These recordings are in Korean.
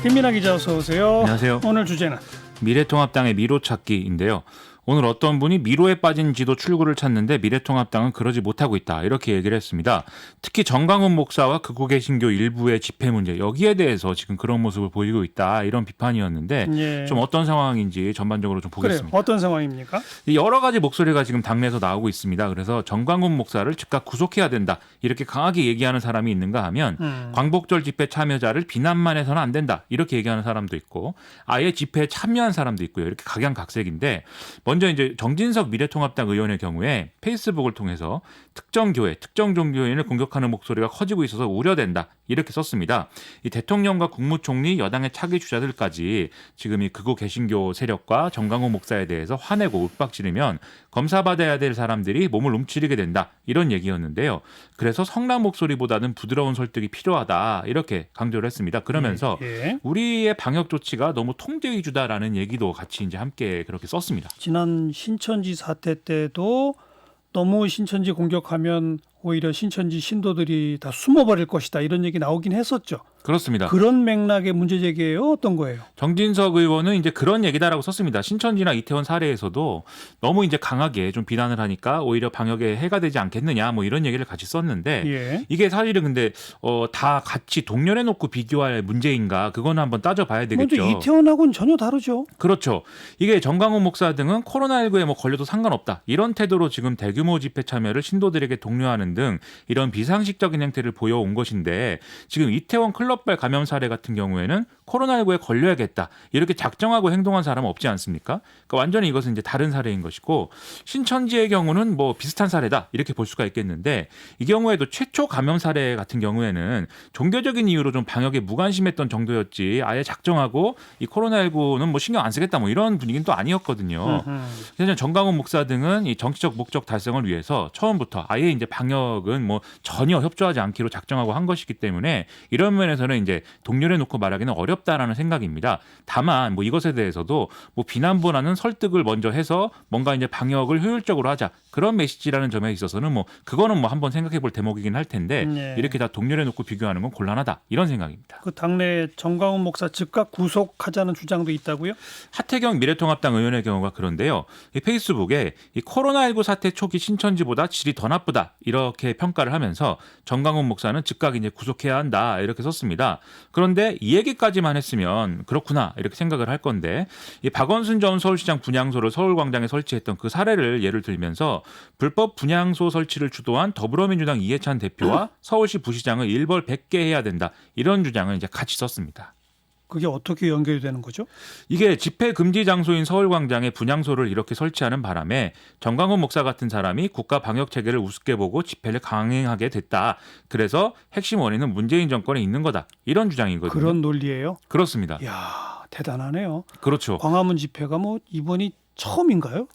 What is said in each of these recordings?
김민하 기자 어서 오세요. 안녕하세요. 오늘 주제는 미래통합당의 미로찾기인데요. 오늘 어떤 분이 미로에 빠진 지도 출구를 찾는데 미래통합당은 그러지 못하고 있다. 이렇게 얘기를 했습니다. 특히 정강훈 목사와 극우 개신교 일부의 집회 문제, 여기에 대해서 지금 그런 모습을 보이고 있다. 이런 비판이었는데 예. 좀 어떤 상황인지 전반적으로 좀 보겠습니다. 그래요. 어떤 상황입니까? 여러 가지 목소리가 지금 당내에서 나오고 있습니다. 그래서 정강훈 목사를 즉각 구속해야 된다. 이렇게 강하게 얘기하는 사람이 있는가 하면 광복절 집회 참여자를 비난만 해서는 안 된다. 이렇게 얘기하는 사람도 있고 아예 집회에 참여한 사람도 있고요. 이렇게 각양각색인데 먼저 이제 정진석 미래통합당 의원의 경우에 페이스북을 통해서 특정 교회, 특정 종교인을 공격하는 목소리가 커지고 있어서 우려된다. 이렇게 썼습니다. 이 대통령과 국무총리, 여당의 차기 주자들까지 지금 이 극우 개신교 세력과 정강훈 목사에 대해서 화내고 윽박지르면 검사받아야 될 사람들이 몸을 움츠리게 된다. 이런 얘기였는데요. 그래서 성남 목소리보다는 부드러운 설득이 필요하다. 이렇게 강조를 했습니다. 그러면서 우리의 방역 조치가 너무 통제 위주다라는 얘기도 같이 이제 함께 그렇게 썼습니다. 지난 신천지 사태 때도 너무 신천지 공격하면 오히려 신천지 신도들이 다 숨어버릴 것이다 이런 얘기 나오긴 했었죠. 그렇습니다. 그런 맥락의 문제 제기예요? 어떤 거예요? 정진석 의원은 이제 그런 얘기다라고 썼습니다. 신천지나 이태원 사례에서도 너무 이제 강하게 좀 비난을 하니까 오히려 방역에 해가 되지 않겠느냐 뭐 이런 얘기를 같이 썼는데 이게 사실은 근데 다 같이 동렬해 놓고 비교할 문제인가 그거는 한번 따져봐야 되겠죠. 먼저 이태원하고는 전혀 다르죠. 그렇죠. 이게 정강훈 목사 등은 코로나19에 뭐 걸려도 상관없다 이런 태도로 지금 대규모 집회 참여를 신도들에게 독려하는 등 이런 비상식적인 행태를 보여온 것인데 지금 이태원 클럽발 감염 사례 같은 경우에는 코로나19에 걸려야겠다 이렇게 작정하고 행동한 사람은 없지 않습니까? 그러니까 완전히 이것은 이제 다른 사례인 것이고 신천지의 경우는 뭐 비슷한 사례다 이렇게 볼 수가 있겠는데 이 경우에도 최초 감염 사례 같은 경우에는 종교적인 이유로 좀 방역에 무관심했던 정도였지 아예 작정하고 이 코로나19는 뭐 신경 안 쓰겠다 뭐 이런 분위기는 또 아니었거든요. 그래서 정강훈 목사 등은 이 정치적 목적 달성을 위해서 처음부터 아예 이제 방역은 뭐 전혀 협조하지 않기로 작정하고 한 것이기 때문에 이런 면에서는 이제 동렬해 놓고 말하기는 어렵다라는 생각입니다. 다만 뭐 이것에 대해서도 뭐 비난보다는 설득을 먼저 해서 뭔가 이제 방역을 효율적으로 하자 그런 메시지라는 점에 있어서는 뭐 그거는 뭐 한번 생각해 볼 대목이긴 할 텐데 이렇게 다 동렬해 놓고 비교하는 건 곤란하다 이런 생각입니다. 그 당내 정강훈 목사 즉각 구속하자는 주장도 있다고요? 하태경 미래통합당 의원의 경우가 그런데요. 이 페이스북에 이 코로나19 사태 초기 신천지보다 질이 더 나쁘다 이렇게 평가를 하면서 정강훈 목사는 즉각 이제 구속해야 한다 이렇게 썼습니다. 그런데 이 얘기까지만 했으면 그렇구나 이렇게 생각을 할 건데 이 박원순 전 서울시장 분향소를 서울광장에 설치했던 그 사례를 예를 들면서 불법 분향소 설치를 주도한 더불어민주당 이해찬 대표와 서울시 부시장을 일벌 100개 해야 된다 이런 주장을 이제 같이 썼습니다. 그게 어떻게 연결이 되는 거죠? 이게 집회 금지 장소인 서울광장에 분향소를 이렇게 설치하는 바람에 정강훈 목사 같은 사람이 국가 방역 체계를 우습게 보고 집회를 강행하게 됐다. 그래서 핵심 원인은 문재인 정권에 있는 거다. 이런 주장이거든요. 그런 논리예요? 그렇습니다. 이야, 대단하네요. 그렇죠. 광화문 집회가 뭐 이번이 처음인가요?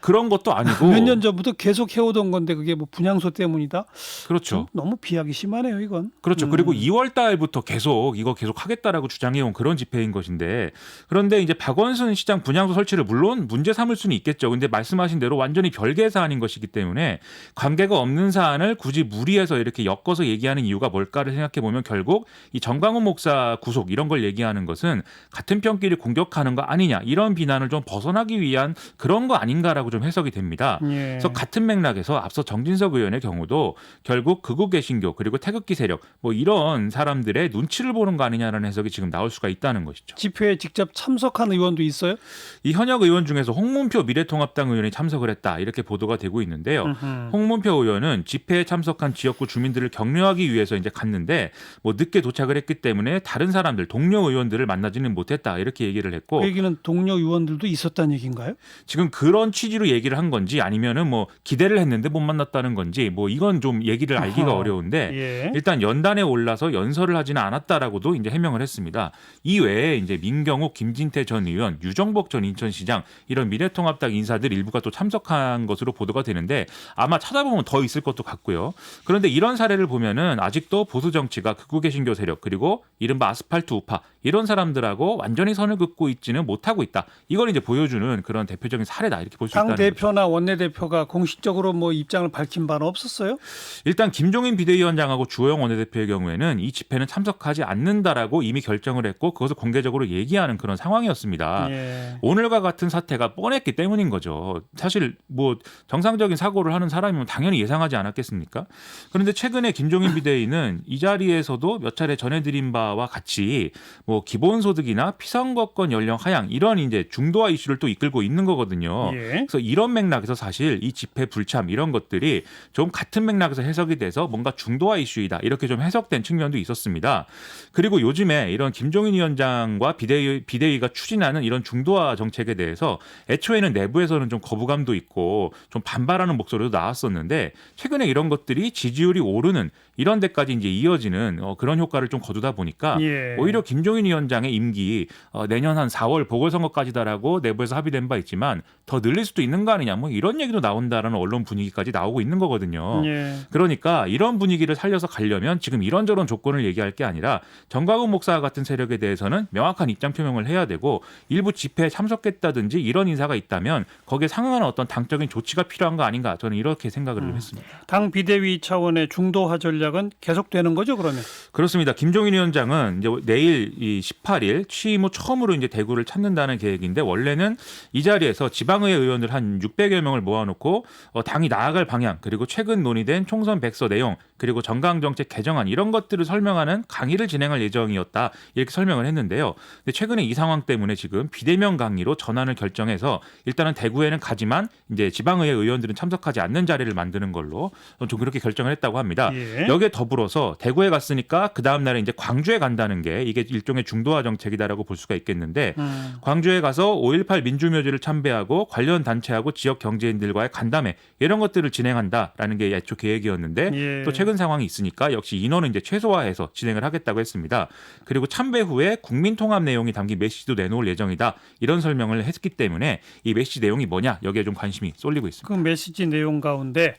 그런 것도 아니고 몇 년 전부터 계속 해오던 건데 그게 뭐 분향소 때문이다? 그렇죠. 너무 비하기 심하네요, 이건. 그렇죠. 그리고 2월 달부터 계속 하겠다라고 주장해온 그런 집회인 것인데 그런데 이제 박원순 시장 분향소 설치를 물론 문제 삼을 수는 있겠죠. 근데 말씀하신 대로 완전히 별개의 사안인 것이기 때문에 관계가 없는 사안을 굳이 무리해서 이렇게 엮어서 얘기하는 이유가 뭘까를 생각해 보면 결국 이 정강훈 목사 구속 이런 걸 얘기하는 것은 같은 편끼리 공격하는 거 아니냐 이런 비난을 좀 벗어나기 위한 그런 거 아닌가라고 좀 해석이 됩니다. 그래서 같은 맥락에서 앞서 정진석 의원의 경우도 결국 극우 개신교 그리고 태극기 세력 뭐 이런 사람들의 눈치를 보는 거 아니냐라는 해석이 지금 나올 수가 있다는 것이죠. 집회에 직접 참석한 의원도 있어요? 이 현역 의원 중에서 홍문표 미래통합당 의원이 참석을 했다 이렇게 보도가 되고 있는데요. 홍문표 의원은 집회에 참석한 지역구 주민들을 격려하기 위해서 이제 갔는데 뭐 늦게 도착을 했기 때문에 다른 사람들 동료 의원들을 만나지는 못했다 이렇게 얘기를 했고 그 얘기는 동료 의원들도 있었다는 얘기인가요? 지금 그런 취지로 얘기를 한 건지 아니면은 뭐 기대를 했는데 못 만났다는 건지 뭐 이건 좀 얘기를 알기가 어려운데 일단 연단에 올라서 연설을 하지는 않았다라고도 이제 해명을 했습니다. 이 외에 이제 민경욱, 김진태 전 의원, 유정복 전 인천시장 이런 미래통합당 인사들 일부가 또 참석한 것으로 보도가 되는데 아마 찾아보면 더 있을 것도 같고요. 그런데 이런 사례를 보면은 아직도 보수 정치가 극우 개신교 세력 그리고 이른바 아스팔트 우파 이런 사람들하고 완전히 선을 긋고 있지는 못하고 있다. 이걸 이제 보여주는 그런 대표적인 사례다 이렇게 볼 수 당 있다는 거죠. 대표나 원내대표가 공식적으로 뭐 입장을 밝힌 바는 없었어요? 일단 김종인 비대위원장하고 주호영 원내대표의 경우에는 이 집회는 참석하지 않는다라고 이미 결정을 했고 그것을 공개적으로 얘기하는 그런 상황이었습니다. 예. 오늘과 같은 사태가 뻔했기 때문인 거죠. 사실 뭐 정상적인 사고를 하는 사람이면 당연히 예상하지 않았겠습니까? 그런데 최근에 김종인 비대위는 이 자리에서도 몇 차례 전해드린 바와 같이 뭐 기본소득이나 피선거권 연령 하향 이런 이제 중도화 이슈를 또 이끌고 있는 거거든요. 예. 그래서 이런 맥락에서 사실 이 집회 불참 이런 것들이 좀 같은 맥락에서 해석이 돼서 뭔가 중도화 이슈이다 이렇게 좀 해석된 측면도 있었습니다. 그리고 요즘에 이런 김종인 위원장과 비대위가 추진하는 이런 중도화 정책에 대해서 애초에는 내부에서는 좀 거부감도 있고 좀 반발하는 목소리도 나왔었는데 최근에 이런 것들이 지지율이 오르는 이런 데까지 이제 이어지는 그런 효과를 좀 거두다 보니까 예. 오히려 김종인 위원장의 임기 내년 한 4월 보궐선거까지다라고 내부에서 합의된 바 있지만 더 늘릴 수도 있는 거 아니냐 뭐 이런 얘기도 나온다라는 언론 분위기까지 나오고 있는 거거든요. 예. 그러니까 이런 분위기를 살려서 가려면 지금 이런저런 조건을 얘기할 게 아니라 정광훈 목사 같은 세력에 대해서는 명확한 입장 표명을 해야 되고 일부 집회에 참석했다든지 이런 인사가 있다면 거기에 상응하는 어떤 당적인 조치가 필요한 거 아닌가 저는 이렇게 생각을 했습니다. 당 비대위 차원의 중도화 전략은 계속되는 거죠, 그러면? 그렇습니다. 김종인 위원장은 이제 내일 이 18일 취임 후 처음으로 이제 대구를 찾는다는 계획인데 원래는 이 자리에서 지방의회 의원들 한 600여 명을 모아놓고 당이 나아갈 방향 그리고 최근 논의된 총선 백서 내용 그리고 정강정책 개정안 이런 것들을 설명하는 강의를 진행할 예정이었다 이렇게 설명을 했는데요. 근데 최근에 이 상황 때문에 지금 비대면 강의로 전환을 결정해서 일단은 대구에는 가지만 이제 지방의회 의원들은 참석하지 않는 자리를 만드는 걸로 좀 그렇게 결정을 했다고 합니다. 예. 여기에 더불어서 대구에 갔으니까 그 다음 날에 이제 광주에 간다는 게 이게 일종의 중도화 정책이다라고 볼 수가 있겠는데 광주에 가서 5.18 민주묘지를 참배하고 관련 단체하고 지역 경제인들과의 간담회 이런 것들을 진행한다라는 게 애초 계획이었는데 예. 또 최근 상황이 있으니까 역시 인원은 이제 최소화해서 진행을 하겠다고 했습니다. 그리고 참배 후에 국민 통합 내용이 담긴 메시지도 내놓을 예정이다 이런 설명을 했기 때문에 이 메시지 내용이 뭐냐 여기에 좀 관심이 쏠리고 있습니다. 그 메시지 내용 가운데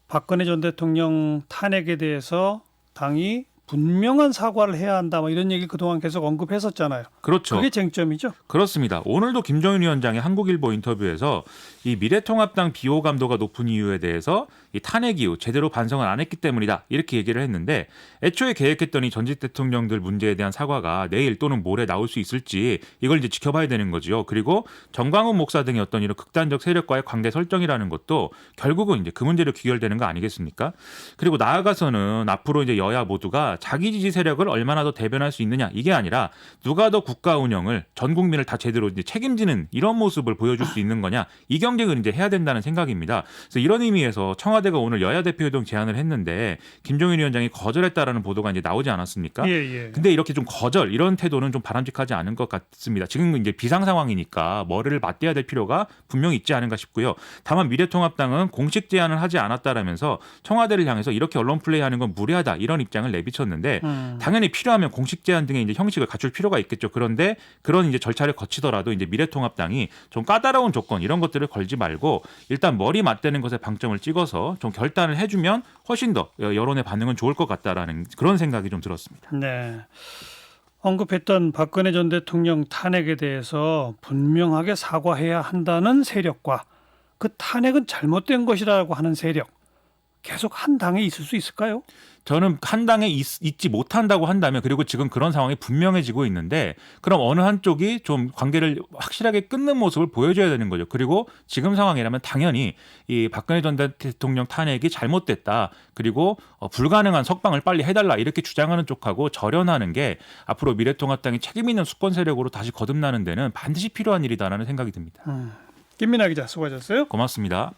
박근혜 전 대통령 탄핵에 대해서 당이 분명한 사과를 해야 한다 뭐 이런 얘기 그동안 계속 언급했었잖아요. 그렇죠. 그게 쟁점이죠. 그렇습니다. 오늘도 김종인 위원장이 한국일보 인터뷰에서 이 미래통합당 비호감도가 높은 이유에 대해서 이 탄핵 이후 제대로 반성을 안 했기 때문이다 이렇게 얘기를 했는데 애초에 계획했던 이 전직 대통령들 문제에 대한 사과가 내일 또는 모레 나올 수 있을지 이걸 이제 지켜봐야 되는 거죠. 그리고 정광훈 목사 등의 어떤 이런 극단적 세력과의 관계 설정이라는 것도 결국은 이제 그 문제로 귀결되는 거 아니겠습니까? 그리고 나아가서는 앞으로 이제 여야 모두가 자기 지지 세력을 얼마나 더 대변할 수 있느냐 이게 아니라 누가 더 국가 운영을 전 국민을 다 제대로 이제 책임지는 이런 모습을 보여줄 수 있는 거냐 이 경쟁을 이제 해야 된다는 생각입니다. 그래서 이런 의미에서 청와대가 오늘 여야 대표회동 제안을 했는데 김종인 위원장이 거절했다라는 보도가 이제 나오지 않았습니까? 예. 근데 이렇게 좀 거절 이런 태도는 좀 바람직하지 않은 것 같습니다. 지금 이제 비상 상황이니까 머리를 맞대야 될 필요가 분명히 있지 않은가 싶고요. 다만 미래통합당은 공식 제안을 하지 않았다라면서 청와대를 향해서 이렇게 언론 플레이하는 건 무례하다 이런 입장을 내비쳤는데 당연히 필요하면 공식 제안 등의 이제 형식을 갖출 필요가 있겠죠. 그런데 그런 이제 절차를 거치더라도 이제 미래통합당이 좀 까다로운 조건 이런 것들을 걸지 말고 일단 머리 맞대는 것에 방점을 찍어서 좀 결단을 해주면 훨씬 더 여론의 반응은 좋을 것 같다라는 그런 생각이 좀 들었습니다. 네. 언급했던 박근혜 전 대통령 탄핵에 대해서 분명하게 사과해야 한다는 세력과 그 탄핵은 잘못된 것이라고 하는 세력 계속 한 당에 있을 수 있을까요? 저는 한 당에 있지 못한다고 한다면 그리고 지금 그런 상황이 분명해지고 있는데 그럼 어느 한쪽이 좀 관계를 확실하게 끊는 모습을 보여줘야 되는 거죠. 그리고 지금 상황이라면 당연히 이 박근혜 전 대통령 탄핵이 잘못됐다. 그리고 불가능한 석방을 빨리 해달라 이렇게 주장하는 쪽하고 절연하는 게 앞으로 미래통합당이 책임 있는 수권 세력으로 다시 거듭나는 데는 반드시 필요한 일이다라는 생각이 듭니다. 김민하 기자 수고하셨어요. 고맙습니다.